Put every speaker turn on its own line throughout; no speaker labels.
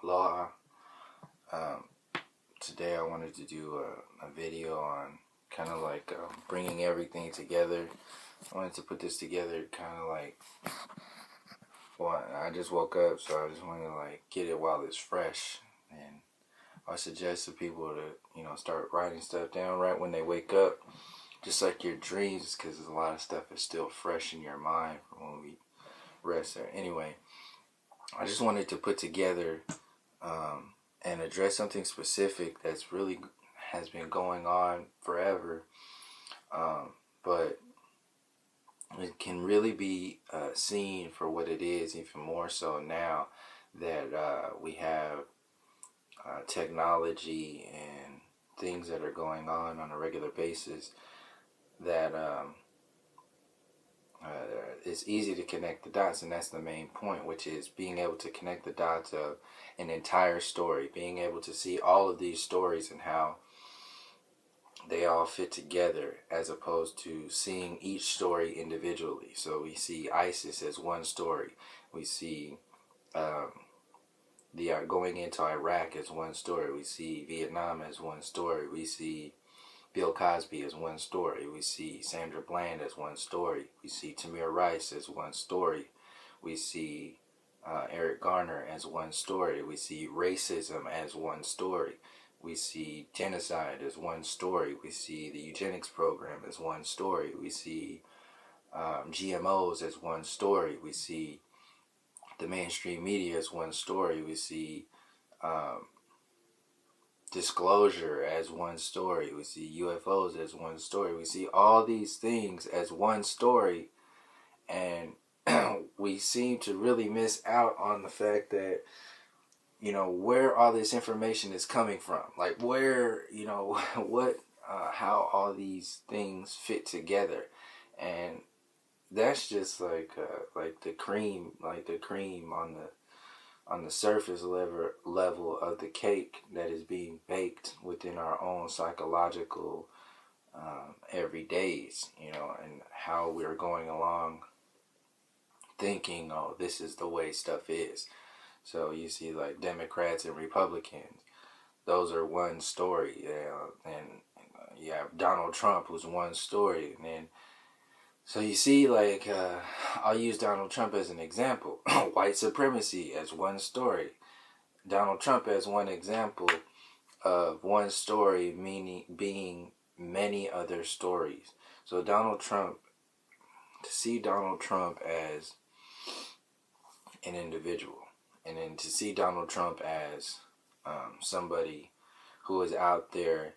Aloha. Um, Today I wanted to do a video on kind of like bringing everything together. I wanted to put this together kind of like, well, I just woke up, so I just wanted to like get it while it's fresh. And I suggest to people to, start writing stuff down right when they wake up, just like your dreams, because a lot of stuff is still fresh in your mind from when we rest there. Anyway, I just wanted to put together and address something specific that's really has been going on forever, but it can really be seen for what it is, even more so now that we have technology and things that are going on a regular basis that it's easy to connect the dots, and that's the main point, which is being able to connect the dots of an entire story, being able to see all of these stories and how they all fit together, as opposed to seeing each story individually. So we see ISIS as one story, we see the going into Iraq as one story, we see Vietnam as one story, we see Bill Cosby as one story, we see Sandra Bland as one story, we see Tamir Rice as one story, we see Eric Garner as one story, we see racism as one story, we see genocide as one story, we see the eugenics program as one story, we see GMOs as one story, we see the mainstream media as one story, we see disclosure as one story, we see UFOs as one story, we see all these things as one story, and we seem to really miss out on the fact that, where all this information is coming from, like where, what, how all these things fit together. And that's just like the cream, on the surface level of the cake that is being baked within our own psychological everydays, and how we're going along thinking, oh, this is the way stuff is. So you see like Democrats and Republicans, those are one story, and you have Donald Trump, who's one story. And then so you see, like, I'll use Donald Trump as an example. White supremacy as one story. Donald Trump as one example of one story meaning being many other stories. So Donald Trump, to see Donald Trump as an individual, and then to see Donald Trump as somebody who is out there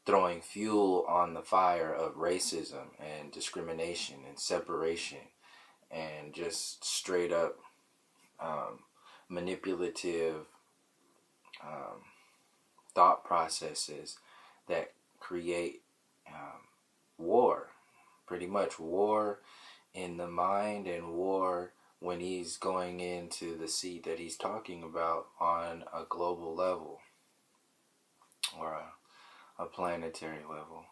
throwing fuel on the fire of racism and discrimination and separation and just straight up manipulative thought processes that create war, pretty much war in the mind, and war when he's going into the seat that he's talking about on a global level or a planetary level.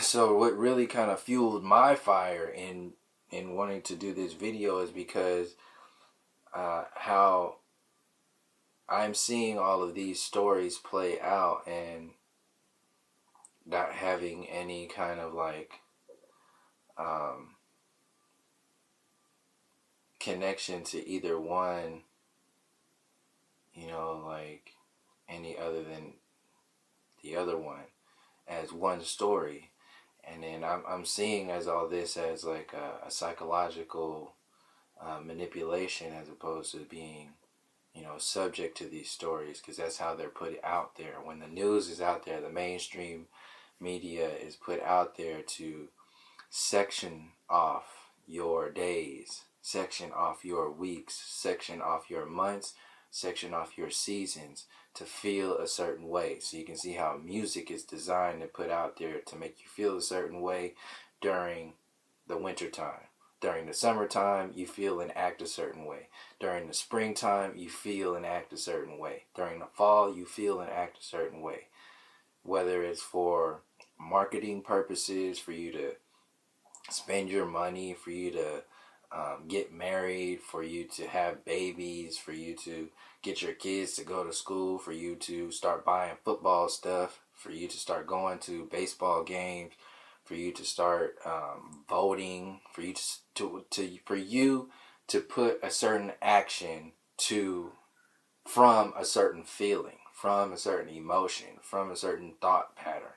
So what really kind of fueled my fire in wanting to do this video is because how I'm seeing all of these stories play out and not having any kind of like connection to either one, like any other than the other one, as one story. And then I'm seeing as all this as like a psychological manipulation, as opposed to being, subject to these stories, because that's how they're put out there. When the news is out there, the mainstream media is put out there to section off your days, section off your weeks, section off your months, section off your seasons, to feel a certain way. So you can see how music is designed to put out there to make you feel a certain way during the wintertime. During the summertime, you feel and act a certain way. During the springtime, you feel and act a certain way. During the fall, you feel and act a certain way. Whether it's for marketing purposes, for you to spend your money, for you to get married, for you to have babies, for you to get your kids to go to school, for you to start buying football stuff, for you to start going to baseball games, for you to start voting, for you for you to put a certain action to from a certain feeling, from a certain emotion, from a certain thought pattern.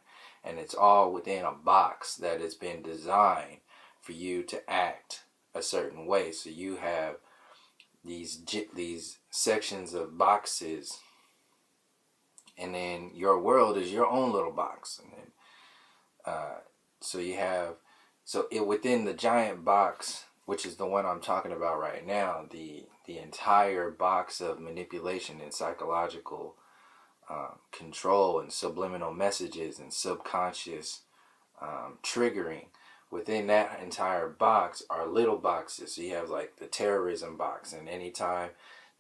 And it's all within a box that has been designed for you to act a certain way. So you have these sections of boxes, and then your world is your own little box. And then so you have within the giant box, which is the one I'm talking about right now, the entire box of manipulation and psychological control and subliminal messages and subconscious triggering. Within that entire box are little boxes. So you have like the terrorism box, and anytime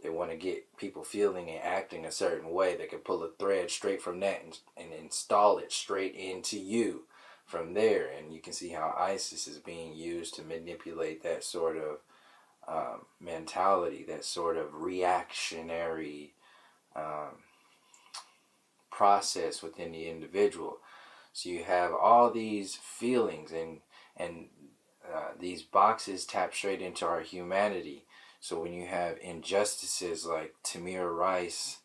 they want to get people feeling and acting a certain way, they can pull a thread straight from that and install it straight into you from there. And you can see how ISIS is being used to manipulate that sort of mentality, that sort of reactionary process within the individual. So you have all these feelings, and these boxes tap straight into our humanity. So when you have injustices like Tamir Rice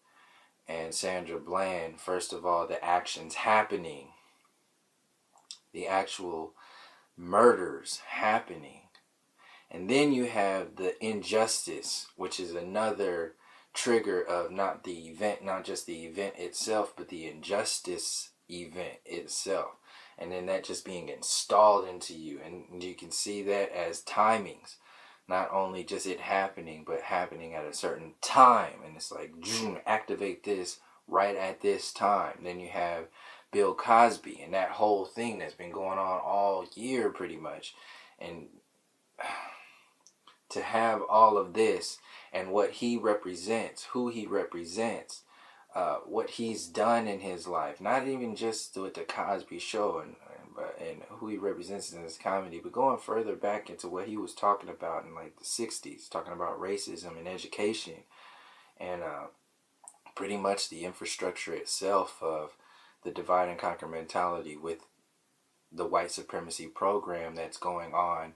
and Sandra Bland, first of all, the actions happening, the actual murders happening, and then you have the injustice, which is another trigger of not just the event itself, but the injustice event itself. And then that just being installed into you. And you can see that as timings. Not only just it happening, but happening at a certain time. And it's like, activate this right at this time. Then you have Bill Cosby and that whole thing that's been going on all year pretty much. And to have all of this and what he represents, who he represents, what he's done in his life, not even just with the Cosby Show and who he represents in his comedy, but going further back into what he was talking about in like the 60s, talking about racism and education, and pretty much the infrastructure itself of the divide and conquer mentality with the white supremacy program that's going on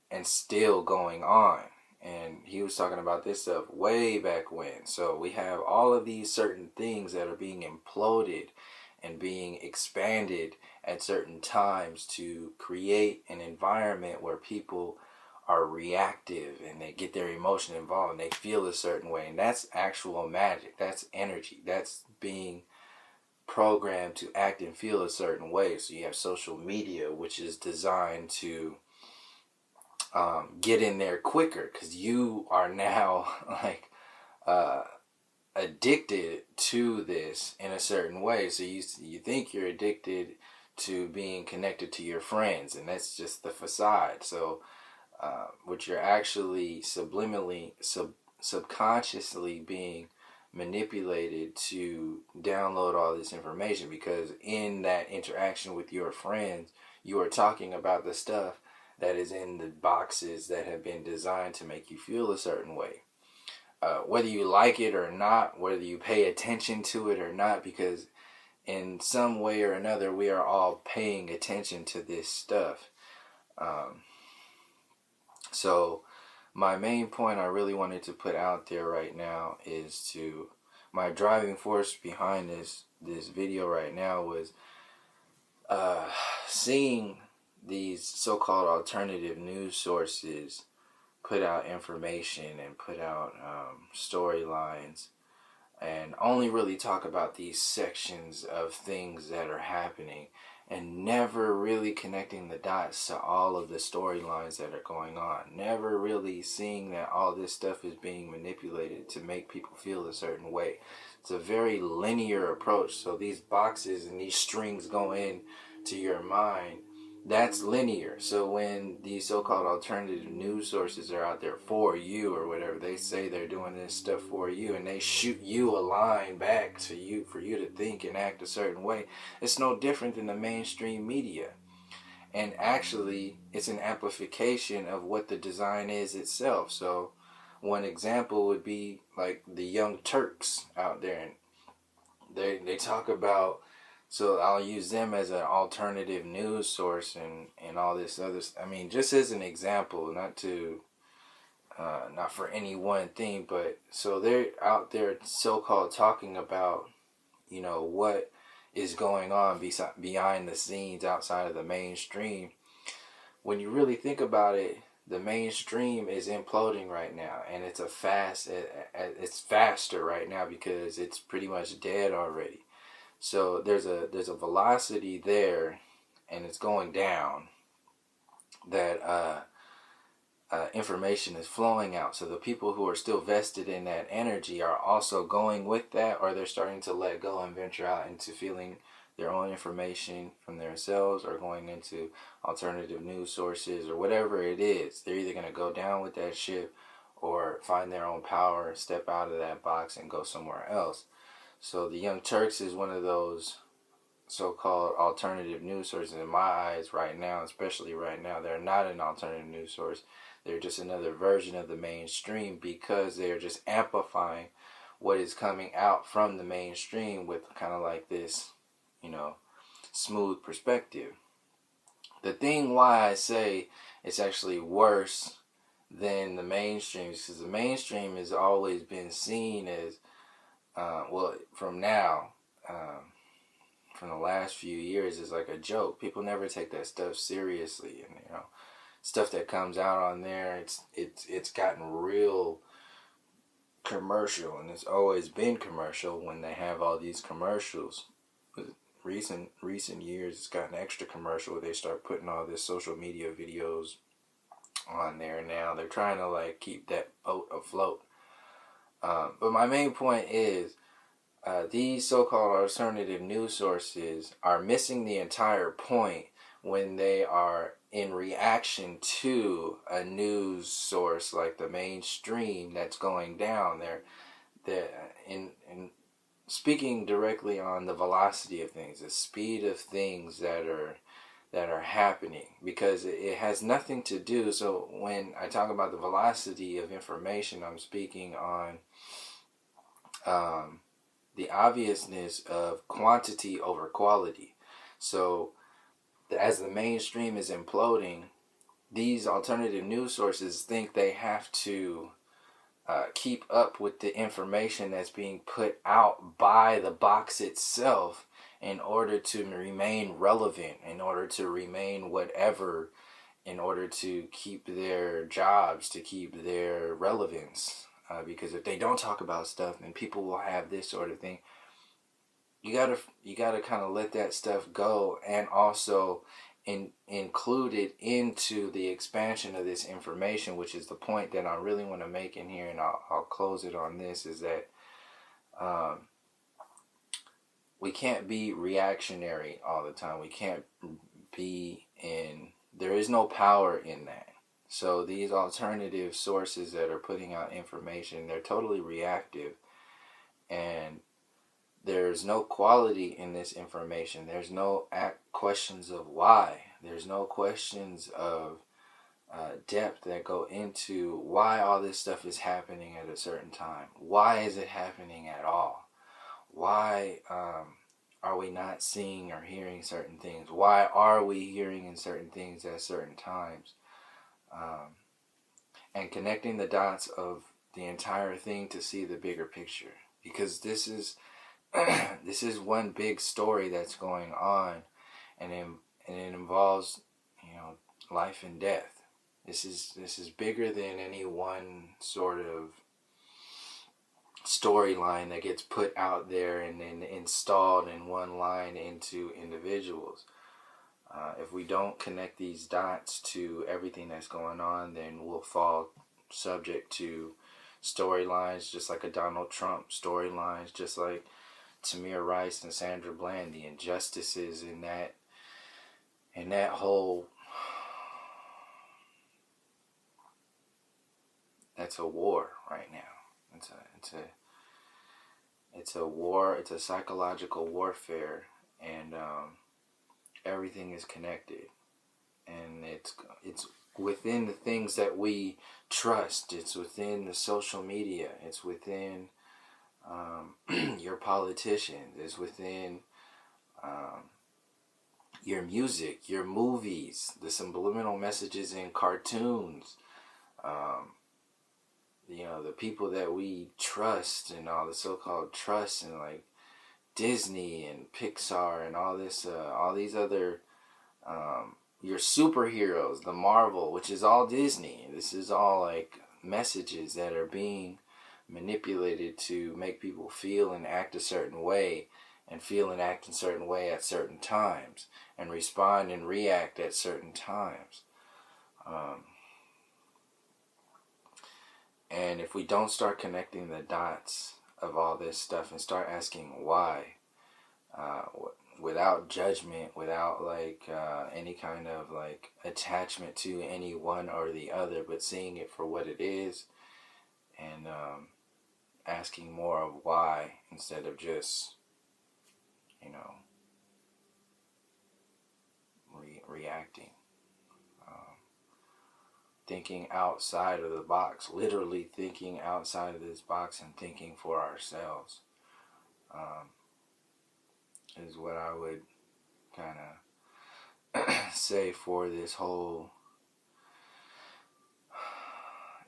and still going on. And he was talking about this stuff way back when. So we have all of these certain things that are being imploded and being expanded at certain times to create an environment where people are reactive and they get their emotion involved and they feel a certain way. And that's actual magic. That's energy. That's being programmed to act and feel a certain way. So you have social media, which is designed to get in there quicker, because you are now like addicted to this in a certain way. So you think you're addicted to being connected to your friends, and that's just the facade. So what you're actually subliminally, subconsciously being manipulated to download all this information, because in that interaction with your friends, you are talking about the stuff that is in the boxes that have been designed to make you feel a certain way. Whether you like it or not, whether you pay attention to it or not, because in some way or another, we are all paying attention to this stuff. So my main point I really wanted to put out there right now is my driving force behind this video right now was seeing these so-called alternative news sources put out information and put out storylines and only really talk about these sections of things that are happening, and never really connecting the dots to all of the storylines that are going on. Never really seeing that all this stuff is being manipulated to make people feel a certain way. It's a very linear approach. So these boxes and these strings go in to your mind. That's linear. So when these so-called alternative news sources are out there for you or whatever, they say they're doing this stuff for you, and they shoot you a line back to you for you to think and act a certain way. It's no different than the mainstream media. And actually, it's an amplification of what the design is itself. So, one example would be like the Young Turks out there, and they talk about. So I'll use them as an alternative news source and all this other. I mean, just as an example, not for any one thing, but so they're out there so-called talking about, what is going on behind the scenes outside of the mainstream. When you really think about it, the mainstream is imploding right now, and it's faster right now because it's pretty much dead already. So there's a velocity there, and it's going down. That information is flowing out. So the people who are still vested in that energy are also going with that, or they're starting to let go and venture out into feeling their own information from themselves, or going into alternative news sources, or whatever it is. They're either going to go down with that ship or find their own power, step out of that box and go somewhere else. So the Young Turks is one of those so-called alternative news sources in my eyes right now, especially right now. They're not an alternative news source. They're just another version of the mainstream, because they're just amplifying what is coming out from the mainstream with kind of like this, smooth perspective. The thing why I say it's actually worse than the mainstream is because the mainstream has always been seen as, from now, from the last few years, is like a joke. People never take that stuff seriously, and stuff that comes out on there, it's gotten real commercial, and it's always been commercial when they have all these commercials. But recent years, it's gotten extra commercial. They start putting all this social media videos on there now. They're trying to like keep that boat afloat. But my main point is, these so-called alternative news sources are missing the entire point when they are in reaction to a news source like the mainstream that's going down. They're in speaking directly on the velocity of things, the speed of things that are happening, because it has nothing to do. So when I talk about the velocity of information, I'm speaking on the obviousness of quantity over quality. So as the mainstream is imploding, these alternative news sources think they have to keep up with the information that's being put out by the box itself in order to remain relevant, in order to remain whatever, in order to keep their jobs, to keep their relevance. Because if they don't talk about stuff, then people will have this sort of thing. You gotta kind of let that stuff go, and also include it into the expansion of this information, which is the point that I really want to make in here, and I'll close it on this, is that we can't be reactionary all the time. We can't there is no power in that. So these alternative sources that are putting out information, they're totally reactive, and there's no quality in this information. There's no questions of why. There's no questions of depth that go into why all this stuff is happening at a certain time. Why is it happening at all? Why are we not seeing or hearing certain things? Why are we hearing in certain things at certain times? And connecting the dots of the entire thing to see the bigger picture. Because this is one big story that's going on, and it involves life and death. This is bigger than any one sort of storyline that gets put out there and then installed in one line into individuals. If we don't connect these dots to everything that's going on, then we'll fall subject to storylines just like a Donald Trump, storylines just like Tamir Rice and Sandra Bland, the injustices in that whole, that's a war right now. It's a war. It's a psychological warfare, and everything is connected. and it's within the things that we trust. It's within the social media. It's within your politicians. It's within your music, your movies, the subliminal messages in cartoons. Um, the people that we trust and all the so-called trust and like Disney and Pixar and all this, all these other, your superheroes, the Marvel, which is all Disney. This is all like messages that are being manipulated to make people feel and act a certain way, and feel and act in a certain way at certain times, and respond and react at certain times. And if we don't start connecting the dots of all this stuff and start asking why, without judgment, without like any kind of like attachment to any one or the other, but seeing it for what it is, and asking more of why instead of just, reacting. Thinking outside of the box, literally thinking outside of this box and thinking for ourselves, is what I would kind of say for this whole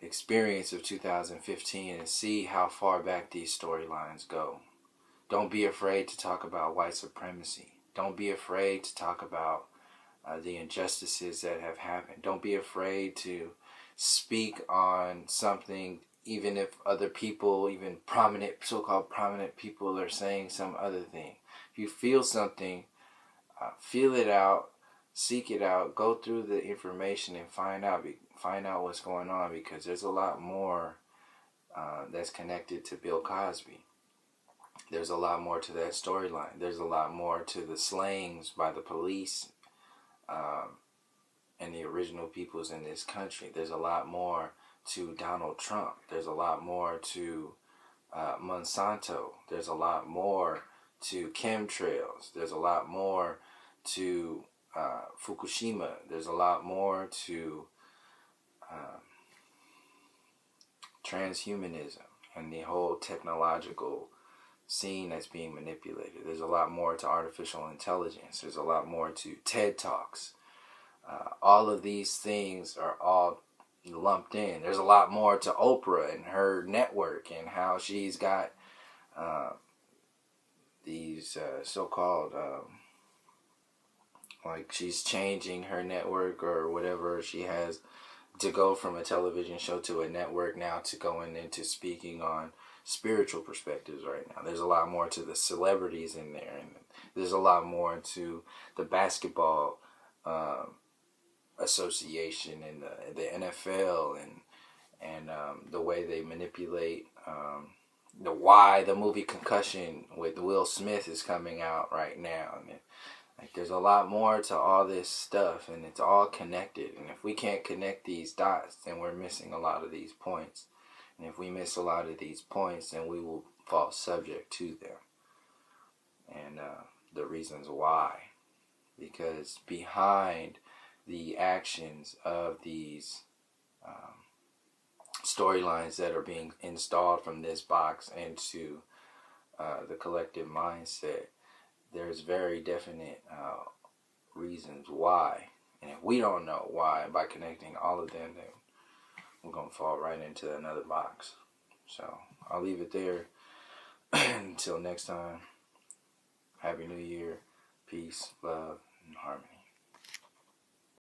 experience of 2015, and see how far back these storylines go. Don't be afraid to talk about white supremacy. Don't be afraid to talk about the injustices that have happened. Don't be afraid to speak on something, even if other people, even prominent, so-called prominent people, are saying some other thing. If you feel something, feel it out, seek it out, go through the information and find out what's going on, because there's a lot more that's connected to Bill Cosby. There's a lot more to that storyline. There's a lot more to the slayings by the police and the original peoples in this country. There's a lot more to Donald Trump. There's a lot more to Monsanto. There's a lot more to chemtrails. There's a lot more to Fukushima. There's a lot more to transhumanism and the whole technological scene that's being manipulated. There's a lot more to artificial intelligence. There's a lot more to TED Talks. All of these things are all lumped in. There's a lot more to Oprah and her network, and how she's got these so-called like she's changing her network or whatever. She has to go from a television show to a network now to going into speaking on spiritual perspectives right now. There's a lot more to the celebrities in there, and there's a lot more to the basketball association and the NFL and the way they manipulate the movie Concussion with Will Smith is coming out right now. And like, there's a lot more to all this stuff, and it's all connected. And if we can't connect these dots, then we're missing a lot of these points. And if we miss a lot of these points, then we will fall subject to them. And the reasons why. Because behind the actions of these storylines that are being installed from this box into the collective mindset, there's very definite reasons why. And if we don't know why, by connecting all of them, then we're going to fall right into another box. So I'll leave it there. Until next time, Happy New Year. Peace, love, and harmony.